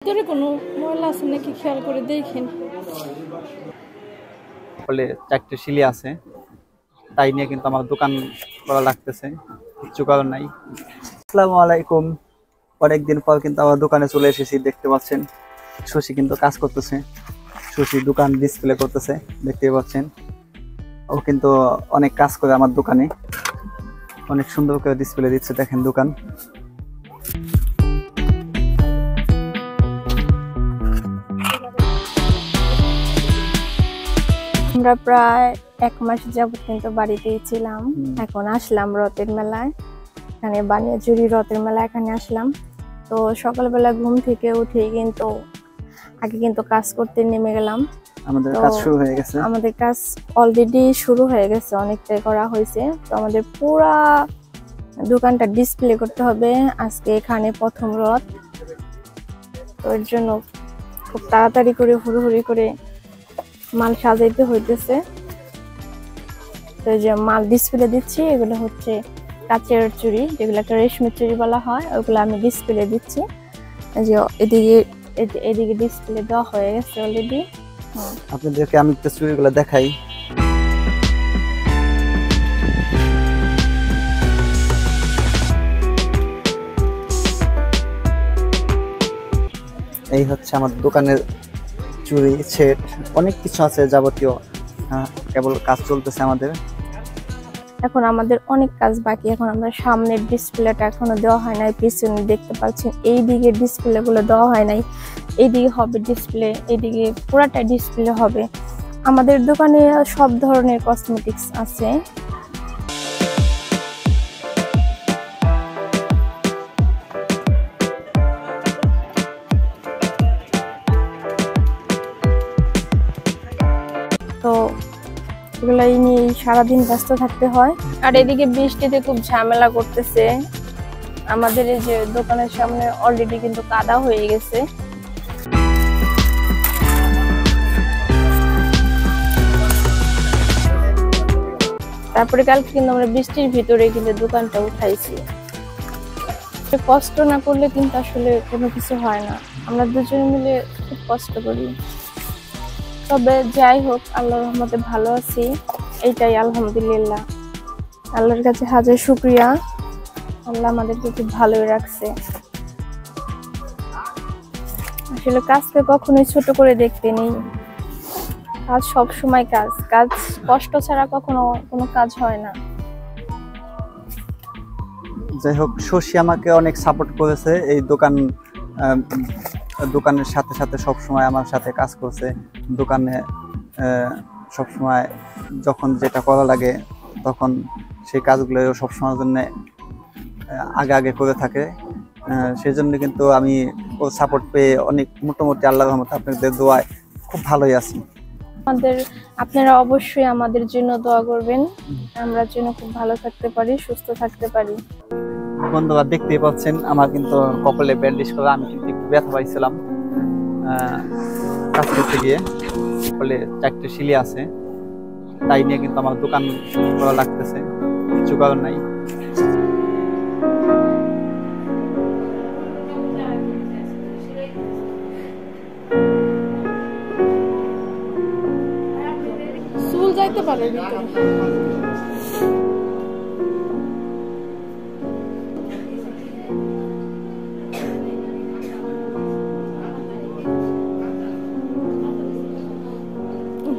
ভিতরে কোনো ময়লা আছে নাকি খেয়াল করে দেখেন। বলে 4টে সিলি আছে, তাই নিয়ে কিন্তু আমার দোকান করা লাগতেছে, কিচ্ছু কারণ নাই। আসসালামু আলাইকুম। অনেকদিন পর কিন্তু আমার দোকানে চলে এসেছি। দেখতে পাচ্ছেন শশী কিন্তু কাজ করতেছে, শশী দোকান ডিসপ্লে করতেছে, দেখতে পাচ্ছেন। ও কিন্তু অনেক কাজ করে আমার দোকানে, অনেক সুন্দর করে ডিসপ্লে দিচ্ছে, দেখেন দোকান। আমরা প্রায় 1 মাস যাবত কিন্তু বাড়িতেই ছিলাম। এখন আসলাম রথের মেলায়, এখানে বানিয়াচুরি রথের মেলা এখানে আসলাম। তো সকালবেলা ঘুম থেকে উঠে কিন্তু আগে কিন্তু কাজ করতে নেমে গেলাম। আমাদের কাজ শুরু হয়ে গেছে, আমাদের কাজ অলরেডি শুরু হয়ে গেছে, অনেকটাই করা হয়েছে। তো আমাদের পুরা দোকানটা ডিসপ্লে করতে হবে, আজকে এখানে প্রথম রথ। তো এর জন্য খুব তাড়াতাড়ি করে হুড়োহুড়ি করে মাল সাজাইতে হইতেছে। তো যে মাল ডিসপ্লে দিচ্ছি, এগুলো হচ্ছে কাচের চুড়ি, যেগুলো একটা রেশমি চুড়ি বলা হয়, ওগুলো আমি ডিসপ্লে দিচ্ছি। যে এদিকে ডিসপ্লে দেওয়া হয়ে গেছে অলরেডি। আপনাদেরকে আমি একটু চুড়িগুলো দেখাই। এই হচ্ছে আমার দোকানের চুড়ি সেট, অনেক কিছু আছে যাবতীয়। কেবল কাজ চলতেছে আমাদের। এখন আমাদের অনেক কাজ বাকি। এখন আমরা সামনের ডিসপ্লেটা এখনো দেওয়া হয় নাই, পিছনে দেখতে পাচ্ছেন এই দিকে ডিসপ্লে গুলো দেওয়া হয় নাই। এইদিকে হবে ডিসপ্লে, এইদিকে পুরাটা ডিসপ্লে হবে। আমাদের দোকানে সব ধরনের কসমেটিক্স আছে। তো এগুলাই নিয়ে সারাদিন ব্যস্ত থাকতে হয়। আর এদিকে বৃষ্টিতে খুব ঝামেলা করতেছে। আমাদের এই যে দোকানের সামনে অলরেডি কিন্তু কাদা হয়ে গেছে। তারপরে কালকে কিন্তু আমরা বৃষ্টির ভিতরে কিন্তু দোকানটা উঠাইছি। কষ্ট না করলে কিন্তু আসলে কোনো কিছু হয় না। আমরা দুজনে মিলে খুব কষ্ট করি। তবে যাই হোক, আল্লাহর রহমতে ভালো আছি, এইটাই আলহামদুলিল্লাহ। আল্লাহর কাছে হাজার শুকরিয়া, আল্লাহ আমাদেরকে খুব ভালোই রাখছে। আসলে কাজকে কখনোই ছোট করে দেখতে নেই। কাজ সব সময় কাজ, কাজ কষ্ট ছাড়া কখনো কোনো কাজ হয় না। যাই হোক, শশী আমাকে অনেক সাপোর্ট করেছে। এই দোকানের সাথে সাথে সবসময় আমার সাথে কাজ করছে। দোকানে সবসময় যখন যেটা করা লাগে তখন সেই কাজগুলো সবসময়ের জন্য আগে আগে করে থাকে। সেই জন্য কিন্তু আমি ওর সাপোর্ট পেয়ে অনেক মোটামুটি আল্লাহর রহমতে আপনাদের দোয়ায় খুব ভালোই আছি। আপনারা অবশ্যই আমাদের জন্য দোয়া করবেন, আমরা যেন খুব ভালো থাকতে পারি, সুস্থ থাকতে পারি। বন্ধুরা দেখতেই পাচ্ছেন আমার কিন্তু কপালে ব্যান্ডেজ করা। আমি কিন্তু একটু ব্যথা পাইছিলাম কাজ করতে গিয়ে। কপালে 4টে সিলি আছে, তাই নিয়ে কিন্তু আমার দোকান করা লাগতেছে, কিছু কারণ নাই। চুল যাইতে পারে ভিতরে।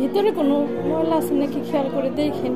ভিতরে কোনো ময়লা আছে নাকি খেয়াল করে দেখেন।